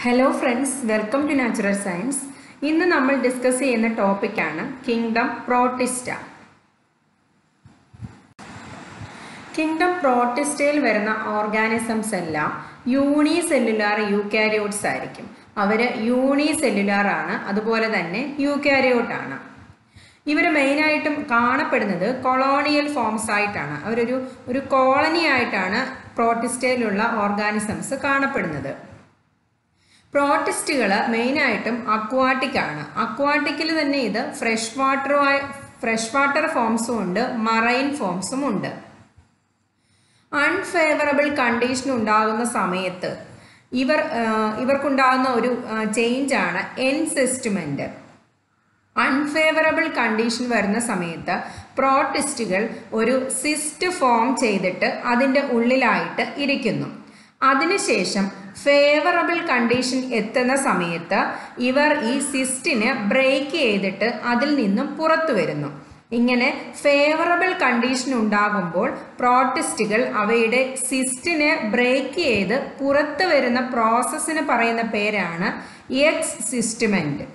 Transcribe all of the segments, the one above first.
Hello friends, welcome to Natural Science. ഇന്ന് നമ്മൾ discuss ചെയ്യുന്ന ടോപ്പിക്കാണ് കിങ്ഡം പ്രോട്ടിസ്റ്റ. കിങ്ഡം പ്രോട്ടിസ്റ്റയിൽ വരുന്ന ഓർഗാനിസംസ് എല്ലാം യൂണിസെല്ലുലാർ യൂക്കാരിയോട്സ് ആയിരിക്കും. അവർ യൂണിസെല്ലുലാർ ആണ്, അതുപോലെ തന്നെ യൂക്കാരിയോട്ട് ആണ്. ഇവർ മെയിനായിട്ടും കാണപ്പെടുന്നത് കൊളോണിയൽ ഫോംസ് ആയിട്ടാണ്. അവരൊരു കോളനി ആയിട്ടാണ് പ്രോട്ടിസ്റ്റയിലുള്ള ഓർഗാനിസംസ് കാണപ്പെടുന്നത്. പ്രോട്ടിസ്റ്റുകൾ മെയിനായിട്ടും അക്വാട്ടിക് ആണ്. അക്വാട്ടിക്കിൽ തന്നെ ഇത് ഫ്രഷ് വാട്ടർ ഫോംസും ഉണ്ട്, മറൈൻ ഫോംസും ഉണ്ട്. അൺഫേവറബിൾ കണ്ടീഷൻ ഉണ്ടാകുന്ന സമയത്ത് ഇവർക്കുണ്ടാകുന്ന ഒരു ചേഞ്ചാണ് എൻസിസ്റ്റ്മെന്റ്. അൺഫേവറബിൾ കണ്ടീഷൻ വരുന്ന സമയത്ത് പ്രോട്ടിസ്റ്റുകൾ ഒരു സിസ്റ്റ് ഫോം ചെയ്തിട്ട് അതിൻ്റെ ഉള്ളിലായിട്ട് ഇരിക്കുന്നു. അതിനുശേഷം ഫേവറബിൾ കണ്ടീഷൻ എത്തുന്ന സമയത്ത് ഇവർ ഈ സിസ്റ്റിനെ ബ്രേക്ക് ചെയ്തിട്ട് അതിൽ നിന്നും പുറത്തു വരുന്നു. ഇങ്ങനെ ഫേവറബിൾ കണ്ടീഷൻ ഉണ്ടാകുമ്പോൾ പ്രോട്ടിസ്റ്റുകൾ അവയുടെ സിസ്റ്റിനെ ബ്രേക്ക് ചെയ്ത് പുറത്തു വരുന്ന പ്രോസസ്സിന് പറയുന്ന പേരാണ് എക്സിസ്റ്റ്മെന്റ്.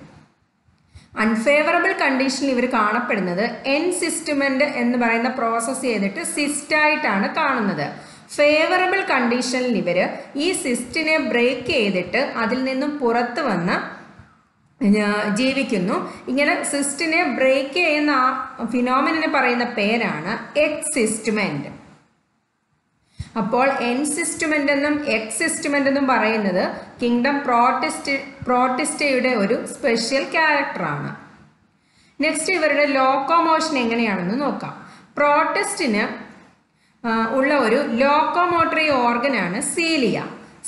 അൺഫേവറബിൾ കണ്ടീഷനിൽ ഇവർ കാണപ്പെടുന്നത് എൻസിസ്റ്റ്മെന്റ് എന്ന് പറയുന്ന പ്രോസസ്സ് ചെയ്തിട്ട് സിസ്റ്റായിട്ടാണ് കാണുന്നത്. ഫേവറബിൾ കണ്ടീഷനിൽ ഇവർ ഈ സിസ്റ്റിനെ ബ്രേക്ക് ചെയ്തിട്ട് അതിൽ നിന്നും പുറത്ത് വന്ന് ജീവിക്കുന്നു. ഇങ്ങനെ സിസ്റ്റിനെ ബ്രേക്ക് ചെയ്യുന്ന ആ ഫിനോമിനനെ പറയുന്ന പേരാണ് എക്സിസ്റ്റ്മെന്റ്. അപ്പോൾ എൻസിസ്റ്റ്മെന്റ് എന്നും എക്സിസ്റ്റ്മെന്റ് എന്നും പറയുന്നത് കിങ്ഡം പ്രോട്ടിസ്റ്റയുടെ ഒരു സ്പെഷ്യൽ ക്യാരക്ടറാണ്. നെക്സ്റ്റ് ഇവരുടെ ലോക്കോമോഷൻ എങ്ങനെയാണെന്ന് നോക്കാം. പ്രോട്ടിസ്റ്റിന് ഉള്ള ഒരു ലോക്കോമോട്ടറി ഓർഗനാണ് സീലിയ.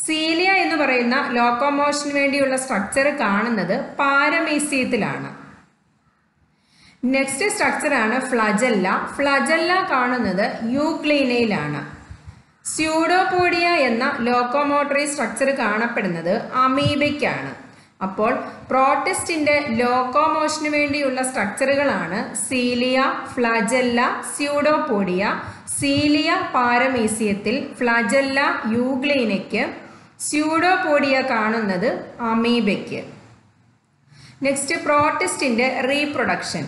സീലിയ എന്ന് പറയുന്ന ലോക്കോമോഷന് വേണ്ടിയുള്ള സ്ട്രക്ചർ കാണുന്നത് പാരമീസിയത്തിലാണ്. നെക്സ്റ്റ് സ്ട്രക്ചറാണ് ഫ്ലജല്ല. ഫ്ലജല്ല കാണുന്നത് യൂഗ്ലീനയിലാണ്. സ്യൂഡോപോഡിയ എന്ന ലോക്കോമോട്ടറി സ്ട്രക്ചർ കാണപ്പെടുന്നത് അമീബയ്ക്കാണ്. അപ്പോൾ പ്രോട്ടിസ്റ്റിന്റെ ലോക്കോമോഷന് വേണ്ടിയുള്ള സ്ട്രക്ചറുകളാണ് സീലിയ, ഫ്ലജല്ല, സ്യൂഡോപോഡിയ. സീലിയ പാരമീസിയത്തിൽ, ഫ്ലജല്ല യൂഗ്ലീനയ്ക്ക്, സ്യൂഡോപോഡിയ കാണുന്നത് അമീബയ്ക്ക്. നെക്സ്റ്റ് പ്രോട്ടിസ്റ്റിന്റെ റീപ്രൊഡക്ഷൻ.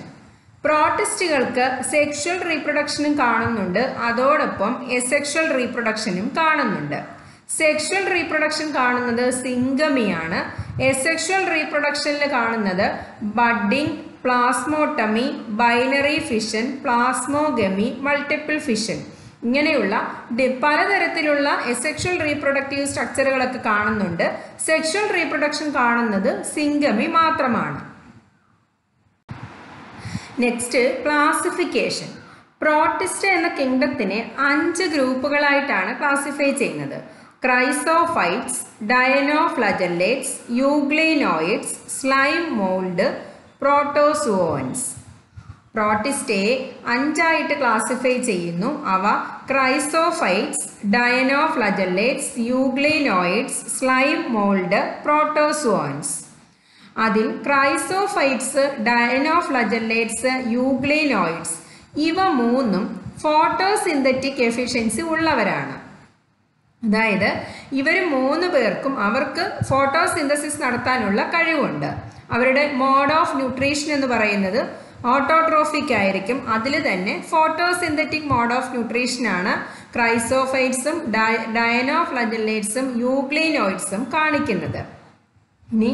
പ്രോട്ടിസ്റ്റുകൾക്ക് സെക്ഷൽ റീപ്രൊഡക്ഷനും കാണുന്നുണ്ട്, അതോടൊപ്പം എസെക്ഷൽ റീപ്രൊഡക്ഷനും കാണുന്നുണ്ട്. സെക്ഷൽ റീപ്രൊഡക്ഷൻ കാണുന്നത് സിംഗമിയാണ്. എസെക്ഷൽ റീപ്രൊഡക്ഷനിൽ കാണുന്നത് budding, plasmotomy, binary fission, plasmogamy, multiple fission, ഇങ്ങനെയുള്ള പലതരത്തിലുള്ള എസെക്ഷൽ റീപ്രൊഡക്റ്റീവ് സ്ട്രക്ചറുകളൊക്കെ കാണുന്നുണ്ട്. സെക്ഷൽ റീപ്രൊഡക്ഷൻ കാണുന്നത് സിംഗമി മാത്രമാണ്. Next classification. പ്രോട്ടിസ്റ്റ എന്ന കിങ്ഡത്തിനെ 5 ഗ്രൂപ്പുകളായിട്ടാണ് ക്ലാസിഫൈ ചെയ്യുന്നത്. Chrysophytes, dinoflagellates, euglenoids, slime mould, protozoans. പ്രോട്ടിസ്റ്റയെ 5ആയിട്ട് ക്ലാസിഫൈ ചെയ്യുന്നു. അവ chrysophytes, dinoflagellates, euglenoids, slime mould, protozoans. അതിൽ ക്രൈസോഫൈറ്റ്സ്, ഡയനോഫ്ലജല്ലേറ്റ്സ്, യൂഗ്ലിനോയിഡ്സ് ഇവ മൂന്നും ഫോട്ടോസിന്തറ്റിക് എഫിഷ്യൻസി ഉള്ളവരാണ്. അതായത് ഇവർ 3 പേർക്കും അവർക്ക് ഫോട്ടോസിന്തസിസ് നടത്താനുള്ള കഴിവുണ്ട്. അവരുടെ മോഡ് ഓഫ് ന്യൂട്രീഷൻ എന്ന് പറയുന്നത് ഓട്ടോട്രോഫിക് ആയിരിക്കും. അതിൽ തന്നെ ഫോട്ടോസിന്തറ്റിക് മോഡ് ഓഫ് ന്യൂട്രീഷനാണ് ക്രൈസോഫൈറ്റ്സും ഡയനോഫ്ലജല്ലേറ്റ്സും യൂഗ്ലിനോയിഡ്സും കാണിക്കുന്നത്. ഇനി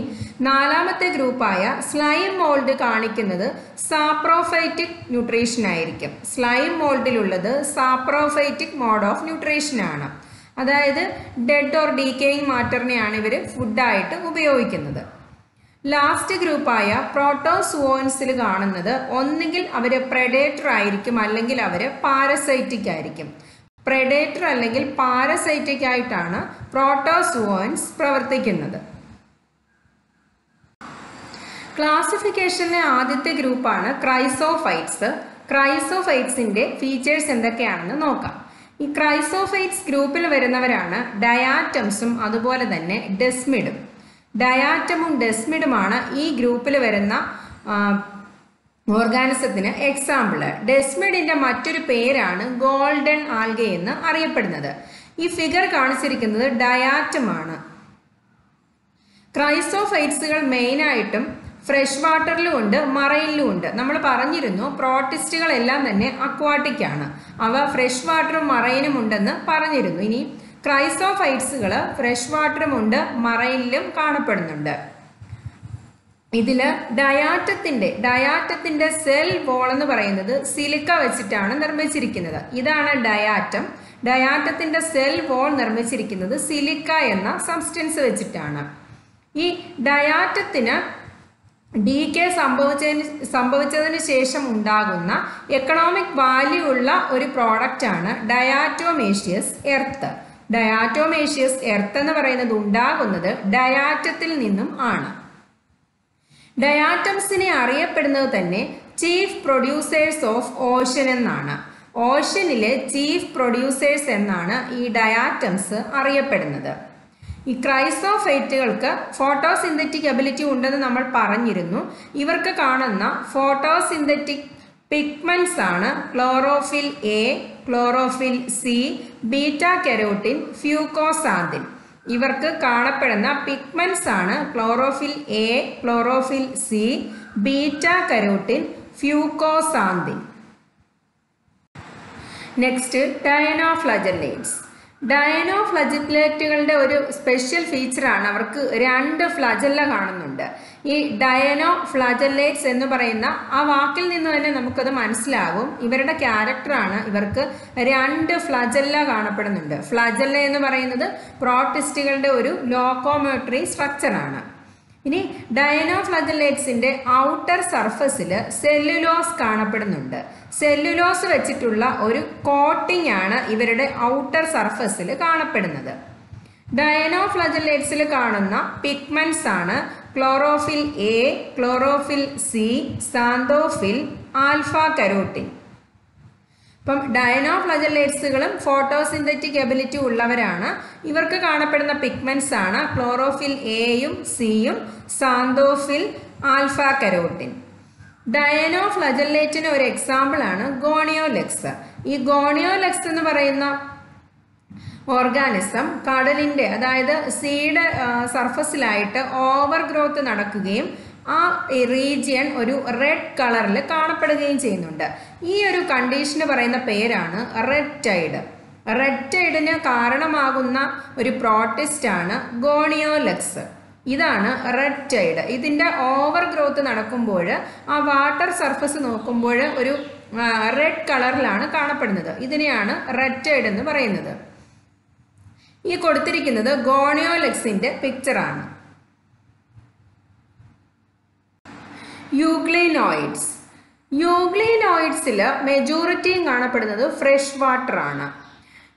4ാമത്തെ ഗ്രൂപ്പായ സ്ലൈം മോൾഡ് കാണിക്കുന്നത് സാപ്രോഫൈറ്റിക് ന്യൂട്രീഷൻ ആയിരിക്കും. സ്ലൈം മോൾഡിലുള്ളത് സാപ്രോഫൈറ്റിക് മോഡ് ഓഫ് ന്യൂട്രീഷൻ ആണ്. അതായത് ഡെഡ് ഓർ ഡീക്കേയിങ് മാറ്ററിനെയാണ് ഇവർ ഫുഡായിട്ട് ഉപയോഗിക്കുന്നത്. ലാസ്റ്റ് ഗ്രൂപ്പായ പ്രോട്ടോസുവോൻസിൽ കാണുന്നത് ഒന്നുകിൽ അവർ പ്രെഡേറ്റർ ആയിരിക്കും, അല്ലെങ്കിൽ അവർ പാരസൈറ്റിക് ആയിരിക്കും. പ്രെഡേറ്റർ അല്ലെങ്കിൽ പാരസൈറ്റിക് ആയിട്ടാണ് പ്രോട്ടോസുവോൻസ് പ്രവർത്തിക്കുന്നത്. ക്ലാസിഫിക്കേഷനിലെ ആദ്യത്തെ ഗ്രൂപ്പാണ് ക്രൈസോഫൈറ്റ്സ്. ക്രൈസോഫൈറ്റ്സിന്റെ ഫീച്ചേഴ്സ് എന്തൊക്കെയാണെന്ന് നോക്കാം. ഈ ക്രൈസോഫൈറ്റ്സ് ഗ്രൂപ്പിൽ വരുന്നവരാണ് ഡയാറ്റംസും അതുപോലെ തന്നെ ഡെസ്മിഡും. ഡയാറ്റമും ഡെസ്മിഡുമാണ് ഈ ഗ്രൂപ്പിൽ വരുന്ന ഓർഗാനിസത്തിന് എക്സാമ്പിൾ. ഡെസ്മിഡിന്റെ മറ്റൊരു പേരാണ് ഗോൾഡൻ ആൽഗ എന്ന് അറിയപ്പെടുന്നത്. ഈ ഫിഗർ കാണിച്ചിരിക്കുന്നത് ഡയാറ്റമാണ്. ക്രൈസോഫൈറ്റ്സുകൾ മെയിനായിട്ടും ഫ്രഷ് വാട്ടറിലും ഉണ്ട്, മറൈനിലും ഉണ്ട്. നമ്മൾ പറഞ്ഞിരുന്നു പ്രോട്ടിസ്റ്റുകളെല്ലാം തന്നെ അക്വാട്ടിക് ആണ്, അവ ഫ്രഷ് വാട്ടറും മറൈനും ഉണ്ടെന്ന് പറഞ്ഞിരുന്നു. ഇനി ക്രൈസോഫൈറ്റ്സുകൾ ഫ്രഷ് വാട്ടറും ഉണ്ട്, മറൈനിലും കാണപ്പെടുന്നുണ്ട്. ഇതിൽ ഡയാറ്റത്തിന്റെ സെൽ വോൾ എന്ന് പറയുന്നത് സിലിക്ക വെച്ചിട്ടാണ് നിർമ്മിച്ചിരിക്കുന്നത്. ഇതാണ് ഡയാറ്റം. ഡയാറ്റത്തിന്റെ സെൽ വോൾ നിർമ്മിച്ചിരിക്കുന്നത് സിലിക്ക എന്ന സബ്സ്റ്റൻസ് വെച്ചിട്ടാണ്. ഈ ഡയാറ്റത്തിന് ഡീകേ സംഭവിച്ചതിന് ശേഷം ഉണ്ടാകുന്ന എക്കണോമിക് വാല്യൂ ഉള്ള ഒരു പ്രോഡക്റ്റ് ആണ് ഡയാറ്റോമേഷ്യസ് എർത്ത്. ഡയാറ്റോമേഷ്യസ് എർത്ത് എന്ന് പറയുന്നത് ഉണ്ടാകുന്നത് ഡയാറ്റത്തിൽ നിന്നും ആണ്. ഡയാറ്റംസിനെ അറിയപ്പെടുന്നത് തന്നെ ചീഫ് പ്രൊഡ്യൂസേഴ്സ് ഓഫ് ഓഷൻ എന്നാണ്. ഓഷനിലെ ചീഫ് പ്രൊഡ്യൂസേഴ്സ് എന്നാണ് ഈ ഡയാറ്റംസ് അറിയപ്പെടുന്നത്. ഈ ക്രൈസോഫൈറ്റുകൾക്ക് ഫോട്ടോസിന്തറ്റിക് എബിലിറ്റി ഉണ്ടെന്ന് നമ്മൾ പറഞ്ഞിരുന്നു. ഇവർക്ക് കാണുന്ന ഫോട്ടോസിന്തറ്റിക് പിഗ്മെന്റ്സ് ആണ് chlorophyll a, chlorophyll c, beta carotene, fucoxanthin. ഇവർക്ക് കാണപ്പെടുന്ന പിഗ്മെന്റ്സ് ആണ് chlorophyll a, chlorophyll c, beta carotene, fucoxanthin. Next dinoflagellates. ഡയനോഫ്ലജല്ലേറ്റുകളുടെ ഒരു സ്പെഷ്യൽ ഫീച്ചറാണ് അവർക്ക് 2 ഫ്ലജല്ല കാണുന്നുണ്ട്. ഈ ഡയനോഫ്ലജല്ലേറ്റ്സ് എന്ന് പറയുന്ന ആ വാക്കിൽ നിന്ന് തന്നെ നമുക്കത് മനസ്സിലാകും. ഇവരുടെ ക്യാരക്ടറാണ്, ഇവർക്ക് 2 ഫ്ലജല്ല കാണപ്പെടുന്നുണ്ട്. ഫ്ലജല്ല എന്ന് പറയുന്നത് പ്രോട്ടിസ്റ്റുകളുടെ ഒരു ലോക്കോമോട്ടറി സ്ട്രക്ചറാണ്. ഇനി ഡയനോഫ്ലജല്ലേറ്റ്സിന്റെ ഔട്ടർ സർഫസിൽ സെല്ലുലോസ് കാണപ്പെടുന്നുണ്ട്. സെല്ലുലോസ് വെച്ചിട്ടുള്ള ഒരു കോട്ടിംഗ് ആണ് ഇവരുടെ ഔട്ടർ സർഫസിൽ കാണപ്പെടുന്നത്. ഡയനോഫ്ലജല്ലേറ്റ്സിൽ കാണുന്ന പിഗ്മെന്റ്സ് ആണ് chlorophyll a, chlorophyll C, xanthophyll, alpha carotene. അപ്പം ഡയനോഫ്ലജല്ലേറ്റ്സുകളും ഫോട്ടോസിന്തറ്റിക് എബിലിറ്റി ഉള്ളവരാണ്. ഇവർക്ക് കാണപ്പെടുന്ന പിഗ്മെന്റ്സ് ആണ് ക്ലോറോഫിൽ എയും സിയും, സാന്തോഫിൽ, ആൽഫ കരോട്ടിൻ. ഡയനോഫ്ലജല്ലേറ്റിന് ഒരു എക്സാമ്പിൾ ആണ് ഗോണിയോലെക്സ്. ഈ ഗോണിയോലെക്സ് എന്ന് പറയുന്ന ഓർഗാനിസം കടലിൻ്റെ, അതായത് സീയുടെ സർഫസിലായിട്ട് ഓവർ ഗ്രോത്ത് നടക്കുകയും ആ റീജിയൻ ഒരു റെഡ് കളറിൽ കാണപ്പെടുകയും ചെയ്യുന്നുണ്ട്. ഈ ഒരു കണ്ടീഷന് പറയുന്ന പേരാണ് റെഡ് ടൈഡ്. റെഡ് ടൈഡിന് കാരണമാകുന്ന ഒരു പ്രോട്ടിസ്റ്റ് ആണ് ഗോണിയോലെക്സ്. ഇതാണ് റെഡ് ടൈഡ്. ഇതിൻ്റെ ഓവർ ഗ്രോത്ത് നടക്കുമ്പോൾ ആ വാട്ടർ സർഫസ് നോക്കുമ്പോൾ ഒരു റെഡ് കളറിലാണ് കാണപ്പെടുന്നത്. ഇതിനെയാണ് റെഡ് ടൈഡ് എന്ന് പറയുന്നത്. ഈ കൊടുത്തിരിക്കുന്നത് ഗോണിയോലെക്സിന്റെ പിക്ചറാണ്. യൂഗ്ലിനോയിഡ്സ്. യൂഗ്ലിനോയിഡ്സിൽ മെജോറിറ്റിയും കാണപ്പെടുന്നത് ഫ്രഷ് വാട്ടർ ആണ്.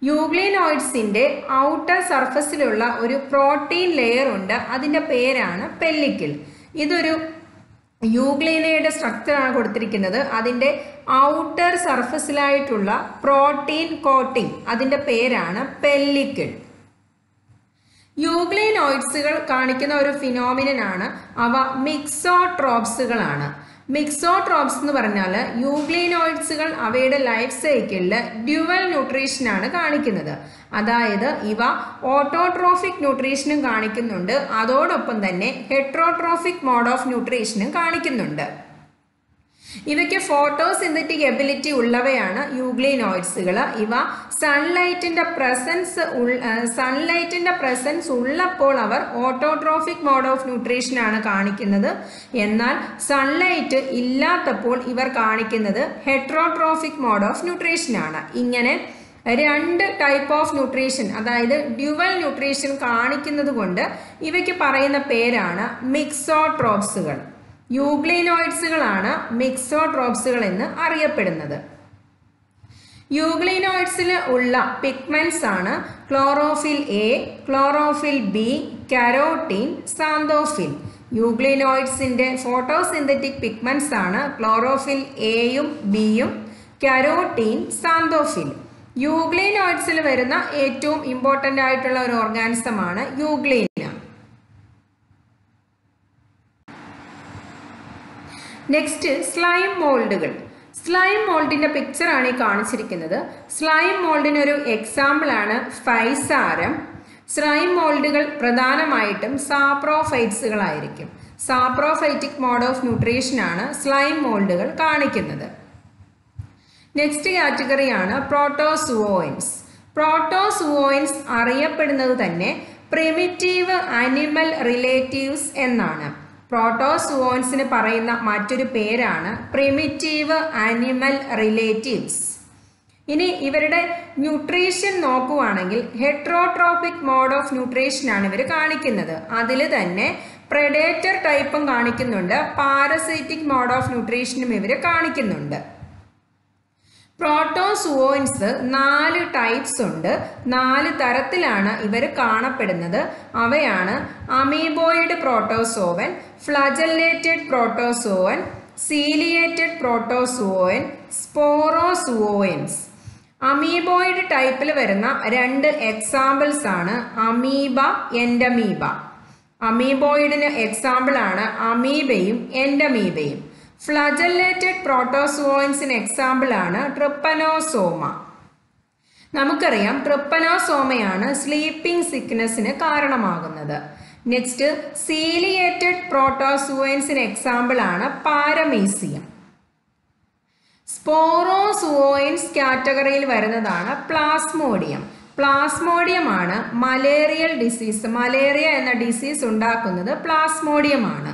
യൂഗ്ലിനോയിഡ്സിന്റെ ഔട്ടർ സർഫസിലുള്ള ഒരു പ്രോട്ടീൻ ലെയർ ഉണ്ട്, അതിൻ്റെ പേരാണ് പെല്ലിക്കിൾ. ഇതൊരു യൂഗ്ലിനയുടെ സ്ട്രക്ചറാണ് കൊടുത്തിരിക്കുന്നത്. അതിൻ്റെ ഔട്ടർ സർഫസിലായിട്ടുള്ള പ്രോട്ടീൻ കോട്ടിംഗ്, അതിൻ്റെ പേരാണ് പെല്ലിക്കിൾ. യൂഗ്ലിനോയിഡ്സുകൾ കാണിക്കുന്ന ഒരു ഫിനോമിനനാണ് അവ മിക്സോട്രോപ്സുകളാണ്. മിക്സോട്രോപ്സ് എന്ന് പറഞ്ഞാൽ യൂഗ്ലിനോയിഡ്സുകൾ അവയുടെ ലൈഫ് സൈക്കിളിൽ ഡ്യുവൽ ന്യൂട്രീഷനാണ് കാണിക്കുന്നത്. അതായത് ഇവ ഓട്ടോട്രോഫിക് ന്യൂട്രീഷനും കാണിക്കുന്നുണ്ട്, അതോടൊപ്പം തന്നെ ഹെട്രോട്രോഫിക് മോഡ് ഓഫ് ന്യൂട്രീഷനും കാണിക്കുന്നുണ്ട്. ഇവയ്ക്ക് ഫോട്ടോസിന്തറ്റിക് എബിലിറ്റി ഉള്ളവയാണ് യൂഗ്ലിനോയിഡ്സുകൾ. ഇവ സൺലൈറ്റിന്റെ പ്രസൻസ് ഉള്ളപ്പോൾ അവർ ഓട്ടോട്രോഫിക് മോഡ് ഓഫ് ന്യൂട്രീഷൻ ആണ് കാണിക്കുന്നത്. എന്നാൽ സൺലൈറ്റ് ഇല്ലാത്തപ്പോൾ ഇവർ കാണിക്കുന്നത് ഹെട്രോട്രോഫിക് മോഡ് ഓഫ് ന്യൂട്രീഷൻ ആണ്. ഇങ്ങനെ 2 ടൈപ്പ് ഓഫ് ന്യൂട്രീഷൻ, അതായത് ഡ്യുവൽ ന്യൂട്രീഷൻ കാണിക്കുന്നത് കൊണ്ട് ഇവയ്ക്ക് പറയുന്ന പേരാണ് മിക്സോട്രോപ്സുകൾ. യൂഗ്ലിനോയിഡ്സുകളാണ് മിക്സോട്രോപ്സുകൾ എന്ന് അറിയപ്പെടുന്നത്. യൂഗ്ലിനോയിഡ്സിൽ ഉള്ള പിഗ്മെന്റ്സ് ആണ് chlorophyll a, chlorophyll b, carotene, xanthophyll. യൂഗ്ലിനോയിഡ്സിന്റെ ഫോട്ടോസിന്തറ്റിക് പിഗ്മെന്റ്സ് ആണ് ക്ലോറോഫിൽ എയും ബിയും, കരോട്ടിൻ, സാന്തോഫിൽ. യൂഗ്ലിനോയിഡ്സിൽ വരുന്ന ഏറ്റവും ഇമ്പോർട്ടൻ്റ് ആയിട്ടുള്ള ഒരു ഓർഗാനിസമാണ് യൂഗ്ലിന. നെക്സ്റ്റ് സ്ലൈം മോൾഡുകൾ. സ്ലൈം മോൾഡിന്റെ പിക്ചറാണ് ഈ കാണിച്ചിരിക്കുന്നത്. സ്ലൈം മോൾഡിനൊരു എക്സാമ്പിൾ ആണ് ഫൈസാരം. സ്ലൈം മോൾഡുകൾ പ്രധാനമായിട്ടും സാപ്രോഫൈറ്റ്സുകളായിരിക്കും. സാപ്രോഫൈറ്റിക് മോഡ് ഓഫ് ന്യൂട്രീഷനാണ് സ്ലൈം മോൾഡുകൾ കാണിക്കുന്നത്. നെക്സ്റ്റ് കാറ്റഗറിയാണ് പ്രോട്ടോസുവോയിൻസ്. പ്രോട്ടോസുവോയിൻസ് അറിയപ്പെടുന്നത് തന്നെ പ്രിമിറ്റീവ് അനിമൽ റിലേറ്റീവ്സ് എന്നാണ്. പ്രോട്ടോസുവോയിൻസിന് പറയുന്ന മറ്റൊരു പേരാണ് പ്രിമിറ്റീവ് അനിമൽ റിലേറ്റീവ്സ്. ഇനി ഇവരുടെ ന്യൂട്രീഷൻ നോക്കുവാണെങ്കിൽ ഹെട്രോട്രോപിക് മോഡ് ഓഫ് ന്യൂട്രീഷനാണ് ഇവർ കാണിക്കുന്നത്. അതിൽ തന്നെ പ്രെഡേറ്റർ ടൈപ്പും കാണിക്കുന്നുണ്ട്, പാരസൈറ്റിക് മോഡ് ഓഫ് ന്യൂട്രീഷനും ഇവർ കാണിക്കുന്നുണ്ട്. പ്രോട്ടോസുവോയിൻസ് 4 ടൈപ്സ് ഉണ്ട്. 4 തരത്തിലാണ് ഇവർ കാണപ്പെടുന്നത്. അവയാണ് amoeboid protozoan, flagellated protozoan, ciliated protozoan, sporozoans. Amoeboid ടൈപ്പിൽ വരുന്ന 2 എക്സാമ്പിൾസ് ആണ് അമീബ, എൻഡമീബ. അമീബോയിഡിന് എക്സാമ്പിൾ ആണ് അമീബയും എൻഡമീബയും. ഫ്ലജല്ലേറ്റഡ് പ്രോട്ടോസുവോയിൻസിന് എക്സാമ്പിൾ ആണ് ട്രിപ്പനോസോമ. നമുക്കറിയാം ട്രിപ്പനോസോമയാണ് സ്ലീപ്പിംഗ് സിക്നസിന് കാരണമാകുന്നത്. നെക്സ്റ്റ് സീലിയേറ്റഡ് പ്രോട്ടോസുവോയിൻസിന് എക്സാമ്പിൾ ആണ് പാരമീസിയം. സ്പോറോസുവോയിൻസ് കാറ്റഗറിയിൽ വരുന്നതാണ് പ്ലാസ്മോഡിയം. പ്ലാസ്മോഡിയമാണ് മലേറിയൽ ഡിസീസ്. മലേറിയ എന്ന ഡിസീസ് ഉണ്ടാക്കുന്നത് പ്ലാസ്മോഡിയമാണ്.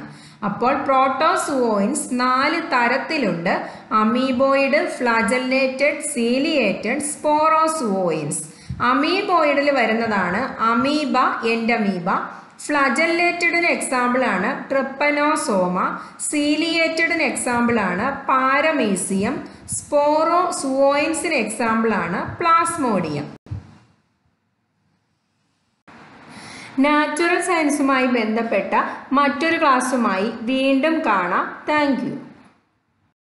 അപ്പോൾ പ്രോട്ടോസുവോയിൻസ് 4 തരത്തിലുണ്ട്: അമീബോയിഡ്, ഫ്ലജല്ലേറ്റഡ്, സീലിയേറ്റഡ്, സ്പോറോസുവോയിൻസ്. അമീബോയിഡിൽ വരുന്നതാണ് അമീബ, എൻഡമീബ. ഫ്ലജല്ലേറ്റഡിന് എക്സാമ്പിൾ ആണ് ട്രിപ്പനോസോമ. സീലിയേറ്റഡിന് എക്സാമ്പിൾ ആണ് പാരമീസിയം. സ്പോറോസുവോയിൻസിന് എക്സാമ്പിൾ ആണ് പ്ലാസ്മോഡിയം. നാച്ചുറൽ സയൻസുമായി ബന്ധപ്പെട്ട മറ്റൊരു ക്ലാസ്സുമായി വീണ്ടും കാണാം. Thank U.